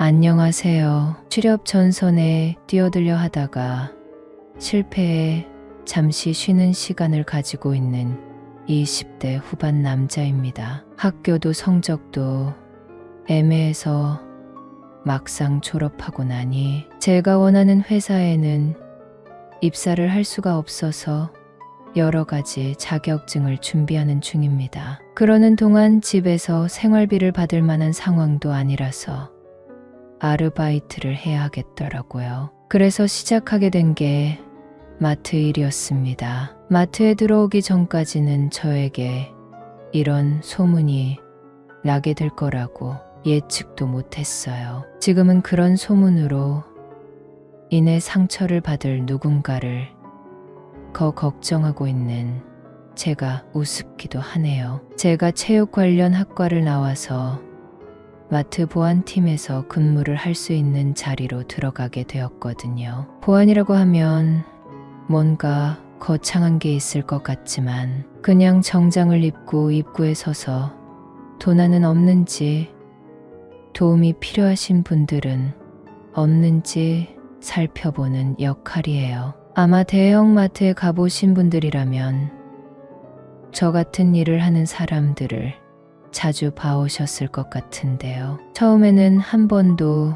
안녕하세요. 취업 전선에 뛰어들려 하다가 실패해 잠시 쉬는 시간을 가지고 있는 20대 후반 남자입니다. 학교도 성적도 애매해서 막상 졸업하고 나니 제가 원하는 회사에는 입사를 할 수가 없어서 여러 가지 자격증을 준비하는 중입니다. 그러는 동안 집에서 생활비를 받을 만한 상황도 아니라서 아르바이트를 해야 하겠더라고요. 그래서 시작하게 된 게 마트 일이었습니다. 마트에 들어오기 전까지는 저에게 이런 소문이 나게 될 거라고 예측도 못했어요. 지금은 그런 소문으로 인해 상처를 받을 누군가를 걱정하고 있는 제가 우습기도 하네요. 제가 체육 관련 학과를 나와서 마트 보안팀에서 근무를 할 수 있는 자리로 들어가게 되었거든요. 보안이라고 하면 뭔가 거창한 게 있을 것 같지만 그냥 정장을 입고 입구에 서서 도난은 없는지 도움이 필요하신 분들은 없는지 살펴보는 역할이에요. 아마 대형 마트에 가보신 분들이라면 저 같은 일을 하는 사람들을 자주 봐오셨을 것 같은데요. 처음에는 한 번도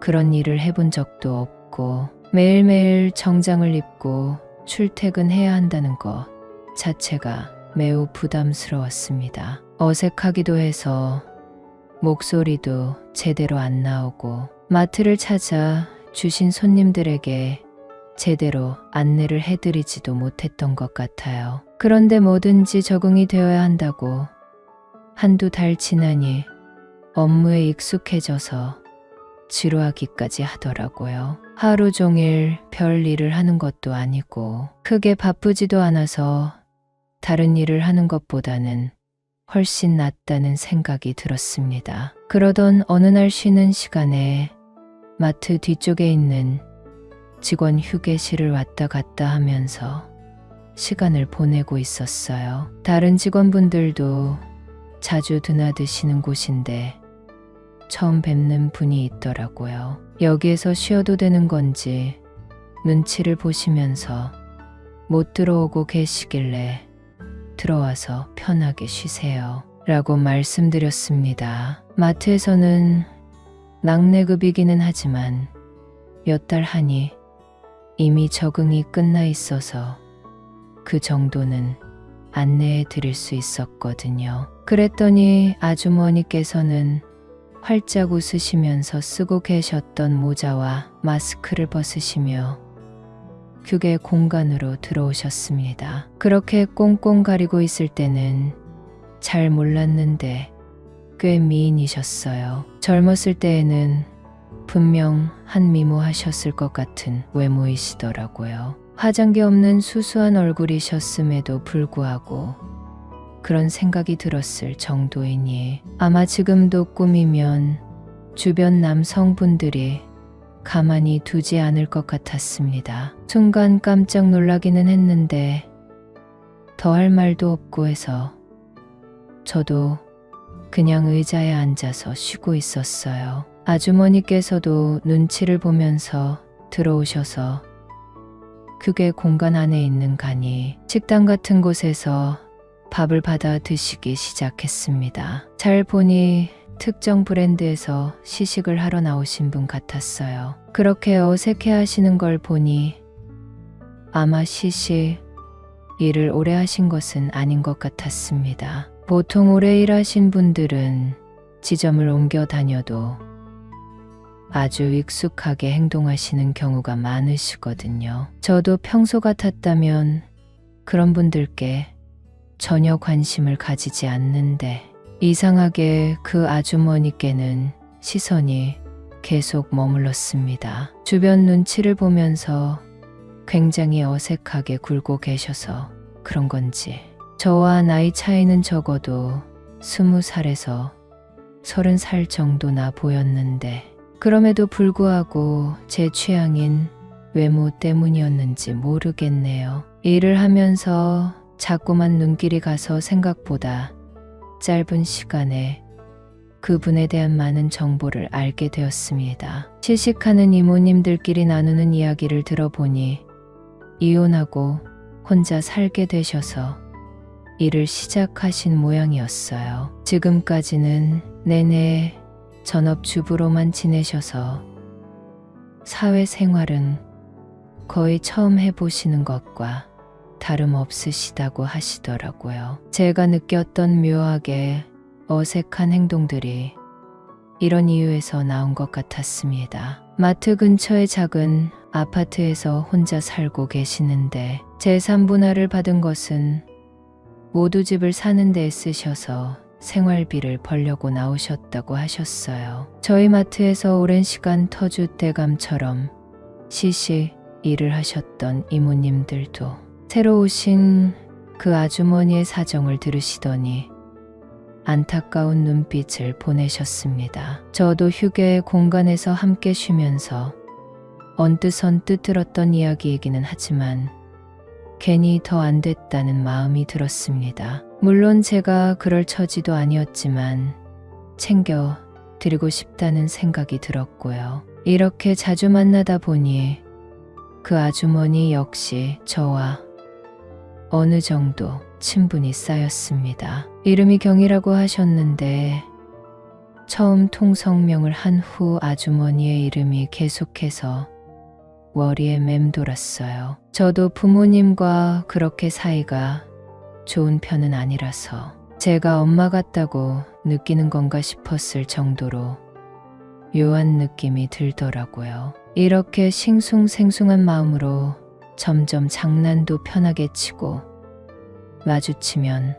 그런 일을 해본 적도 없고 매일매일 정장을 입고 출퇴근해야 한다는 것 자체가 매우 부담스러웠습니다. 어색하기도 해서 목소리도 제대로 안 나오고 마트를 찾아 주신 손님들에게 제대로 안내를 해드리지도 못했던 것 같아요. 그런데 뭐든지 적응이 되어야 한다고 한두 달 지나니 업무에 익숙해져서 지루하기까지 하더라고요. 하루 종일 별 일을 하는 것도 아니고 크게 바쁘지도 않아서 다른 일을 하는 것보다는 훨씬 낫다는 생각이 들었습니다. 그러던 어느 날 쉬는 시간에 마트 뒤쪽에 있는 직원 휴게실을 왔다 갔다 하면서 시간을 보내고 있었어요. 다른 직원분들도 자주 드나드시는 곳인데 처음 뵙는 분이 있더라고요. 여기에서 쉬어도 되는 건지 눈치를 보시면서 못 들어오고 계시길래 들어와서 편하게 쉬세요 라고 말씀드렸습니다. 마트에서는 낙내급이기는 하지만 몇 달 하니 이미 적응이 끝나 있어서 그 정도는 안내해 드릴 수 있었거든요. 그랬더니 아주머니께서는 활짝 웃으시면서 쓰고 계셨던 모자와 마스크를 벗으시며 휴게 공간으로 들어오셨습니다. 그렇게 꽁꽁 가리고 있을 때는 잘 몰랐는데 꽤 미인이셨어요. 젊었을 때에는 분명 한미모하셨을 것 같은 외모이시더라고요. 화장기 없는 수수한 얼굴이셨음에도 불구하고 그런 생각이 들었을 정도이니 아마 지금도 꿈이면 주변 남성분들이 가만히 두지 않을 것 같았습니다. 순간 깜짝 놀라기는 했는데 더 할 말도 없고 해서 저도 그냥 의자에 앉아서 쉬고 있었어요. 아주머니께서도 눈치를 보면서 들어오셔서 그게 공간 안에 있는 간이 식당 같은 곳에서 밥을 받아 드시기 시작했습니다. 잘 보니 특정 브랜드에서 시식을 하러 나오신 분 같았어요. 그렇게 어색해 하시는 걸 보니 아마 시식 일을 오래 하신 것은 아닌 것 같았습니다. 보통 오래 일하신 분들은 지점을 옮겨 다녀도 아주 익숙하게 행동하시는 경우가 많으시거든요. 저도 평소 같았다면 그런 분들께 전혀 관심을 가지지 않는데 이상하게 그 아주머니께는 시선이 계속 머물렀습니다. 주변 눈치를 보면서 굉장히 어색하게 굴고 계셔서 그런 건지 저와 나이 차이는 적어도 20살에서 30살 정도나 보였는데 그럼에도 불구하고 제 취향인 외모 때문이었는지 모르겠네요. 일을 하면서 자꾸만 눈길이 가서 생각보다 짧은 시간에 그분에 대한 많은 정보를 알게 되었습니다. 시식하는 이모님들끼리 나누는 이야기를 들어보니 이혼하고 혼자 살게 되셔서 일을 시작하신 모양이었어요. 지금까지는 내내 전업주부로만 지내셔서 사회생활은 거의 처음 해보시는 것과 다름없으시다고 하시더라고요. 제가 느꼈던 묘하게 어색한 행동들이 이런 이유에서 나온 것 같았습니다. 마트 근처의 작은 아파트에서 혼자 살고 계시는데 제3분할을 받은 것은 모두 집을 사는 데 쓰셔서 생활비를 벌려고 나오셨다고 하셨어요. 저희 마트에서 오랜 시간 터줏대감처럼 시시 일을 하셨던 이모님들도 새로 오신 그 아주머니의 사정을 들으시더니 안타까운 눈빛을 보내셨습니다. 저도 휴게의 공간에서 함께 쉬면서 언뜻 들었던 이야기이기는 하지만 괜히 더 안 됐다는 마음이 들었습니다. 물론 제가 그럴 처지도 아니었지만 챙겨 드리고 싶다는 생각이 들었고요. 이렇게 자주 만나다 보니 그 아주머니 역시 저와 어느 정도 친분이 쌓였습니다. 이름이 경이라고 하셨는데 처음 통성명을 한 후 아주머니의 이름이 계속해서 머리에 맴돌았어요. 저도 부모님과 그렇게 사이가 좋은 편은 아니라서 제가 엄마 같다고 느끼는 건가 싶었을 정도로 묘한 느낌이 들더라고요. 이렇게 싱숭생숭한 마음으로 점점 장난도 편하게 치고 마주치면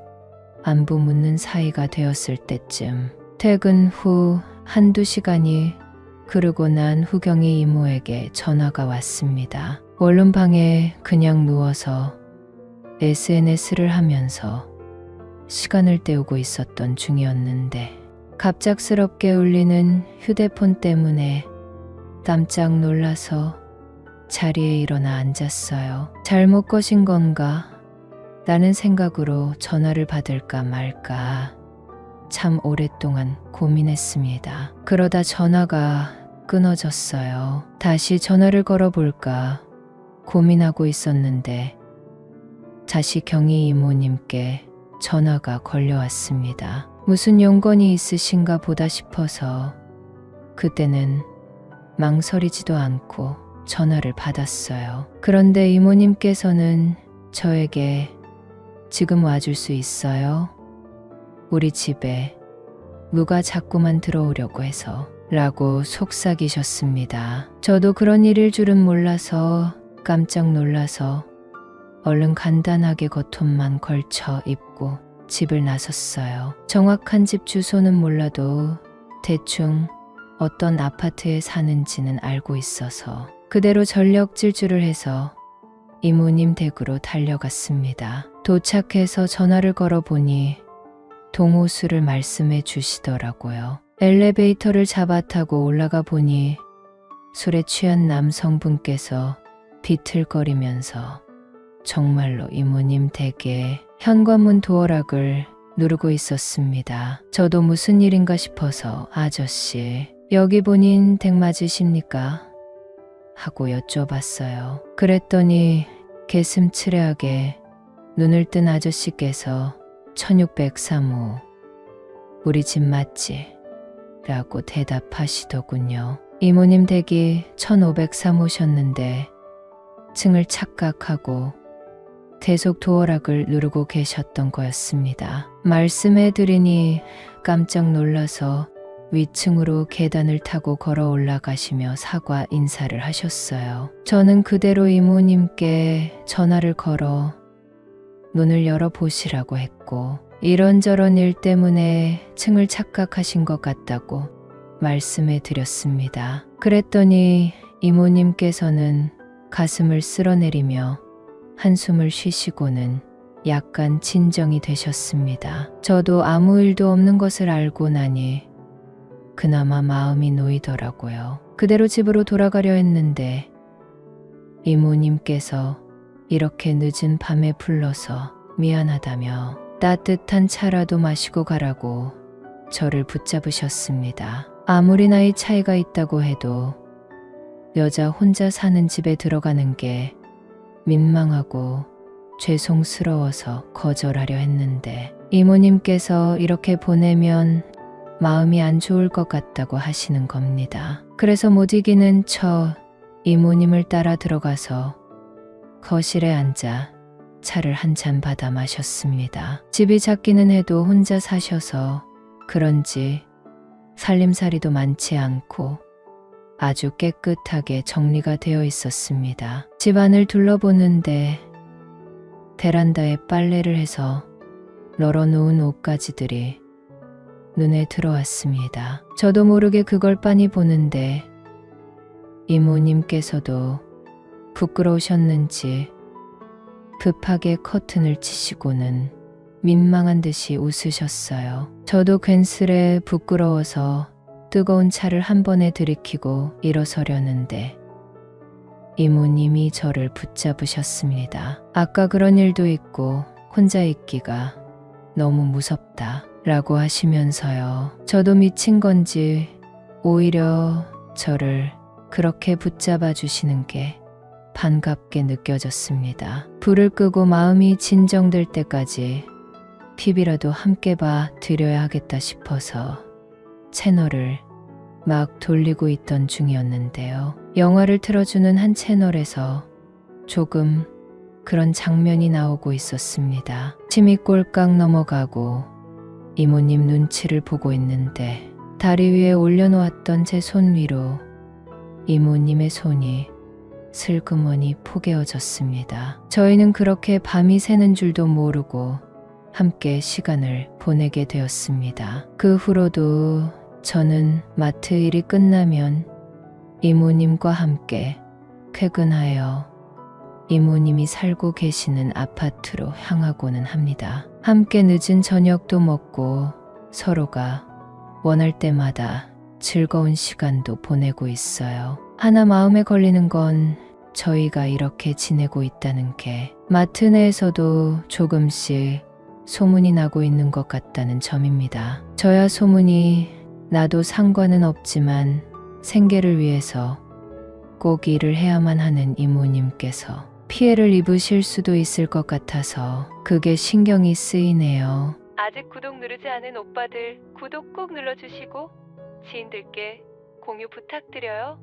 안부 묻는 사이가 되었을 때쯤 퇴근 후 한두 시간이 그러고 난 후경이 이모에게 전화가 왔습니다. 원룸 방에 그냥 누워서 SNS를 하면서 시간을 때우고 있었던 중이었는데 갑작스럽게 울리는 휴대폰 때문에 깜짝 놀라서 자리에 일어나 앉았어요. 잘못 거신 건가? 라는 생각으로 전화를 받을까 말까 참 오랫동안 고민했습니다. 그러다 전화가 끊어졌어요. 다시 전화를 걸어볼까 고민하고 있었는데 다시 경희 이모님께 전화가 걸려왔습니다. 무슨 용건이 있으신가 보다 싶어서 그때는 망설이지도 않고 전화를 받았어요. 그런데 이모님께서는 저에게 지금 와줄 수 있어요? 우리 집에 누가 자꾸만 들어오려고 해서 라고 속삭이셨습니다. 저도 그런 일일 줄은 몰라서 깜짝 놀라서 얼른 간단하게 겉옷만 걸쳐 입고 집을 나섰어요. 정확한 집 주소는 몰라도 대충 어떤 아파트에 사는지는 알고 있어서 그대로 전력 질주를 해서 이모님 댁으로 달려갔습니다. 도착해서 전화를 걸어보니 동호수를 말씀해 주시더라고요. 엘리베이터를 잡아 타고 올라가 보니 술에 취한 남성분께서 비틀거리면서 정말로 이모님 댁에 현관문 도어락을 누르고 있었습니다. 저도 무슨 일인가 싶어서 아저씨, 여기 본인 댁 맞으십니까? 하고 여쭤봤어요. 그랬더니 개슴츠레하게 눈을 뜬 아저씨께서 1603호 우리 집 맞지? 라고 대답하시더군요. 이모님 댁이 1503호셨는데 층을 착각하고 계속 도어락을 누르고 계셨던 거였습니다. 말씀해 드리니 깜짝 놀라서 위층으로 계단을 타고 걸어 올라가시며 사과 인사를 하셨어요. 저는 그대로 이모님께 전화를 걸어 문을 열어보시라고 했고 이런저런 일 때문에 층을 착각하신 것 같다고 말씀해 드렸습니다. 그랬더니 이모님께서는 가슴을 쓸어내리며 한숨을 쉬시고는 약간 진정이 되셨습니다. 저도 아무 일도 없는 것을 알고 나니 그나마 마음이 놓이더라고요. 그대로 집으로 돌아가려 했는데 이모님께서 이렇게 늦은 밤에 불러서 미안하다며 따뜻한 차라도 마시고 가라고 저를 붙잡으셨습니다. 아무리 나이 차이가 있다고 해도 여자 혼자 사는 집에 들어가는 게 민망하고 죄송스러워서 거절하려 했는데 이모님께서 이렇게 보내면 마음이 안 좋을 것 같다고 하시는 겁니다. 그래서 못 이기는 저 이모님을 따라 들어가서 거실에 앉아 차를 한 잔 받아 마셨습니다. 집이 작기는 해도 혼자 사셔서 그런지 살림살이도 많지 않고 아주 깨끗하게 정리가 되어 있었습니다. 집 안을 둘러보는데 베란다에 빨래를 해서 널어놓은 옷가지들이 눈에 들어왔습니다. 저도 모르게 그걸 빤히 보는데 이모님께서도 부끄러우셨는지 급하게 커튼을 치시고는 민망한 듯이 웃으셨어요. 저도 괜스레 부끄러워서 뜨거운 차를 한 번에 들이키고 일어서려는데 이모님이 저를 붙잡으셨습니다. 아까 그런 일도 있고 혼자 있기가 너무 무섭다 라고 하시면서요. 저도 미친 건지 오히려 저를 그렇게 붙잡아 주시는 게 반갑게 느껴졌습니다. 불을 끄고 마음이 진정될 때까지 TV라도 함께 봐 드려야 하겠다 싶어서 채널을 막 돌리고 있던 중이었는데요. 영화를 틀어주는 한 채널에서 조금 그런 장면이 나오고 있었습니다. 침이 꼴깍 넘어가고 이모님 눈치를 보고 있는데 다리 위에 올려놓았던 제 손 위로 이모님의 손이 슬그머니 포개어졌습니다. 저희는 그렇게 밤이 새는 줄도 모르고 함께 시간을 보내게 되었습니다. 그 후로도 저는 마트 일이 끝나면 이모님과 함께 퇴근하여 이모님이 살고 계시는 아파트로 향하고는 합니다. 함께 늦은 저녁도 먹고 서로가 원할 때마다 즐거운 시간도 보내고 있어요. 하나 마음에 걸리는 건 저희가 이렇게 지내고 있다는 게 마트 내에서도 조금씩 소문이 나고 있는 것 같다는 점입니다. 저야 소문이 나도 상관은 없지만 생계를 위해서 꼭 일을 해야만 하는 이모님께서 피해를 입으실 수도 있을 것 같아서 그게 신경이 쓰이네요. 아직 구독 누르지 않은 오빠들 구독 꼭 눌러주시고 지인들께 공유 부탁드려요.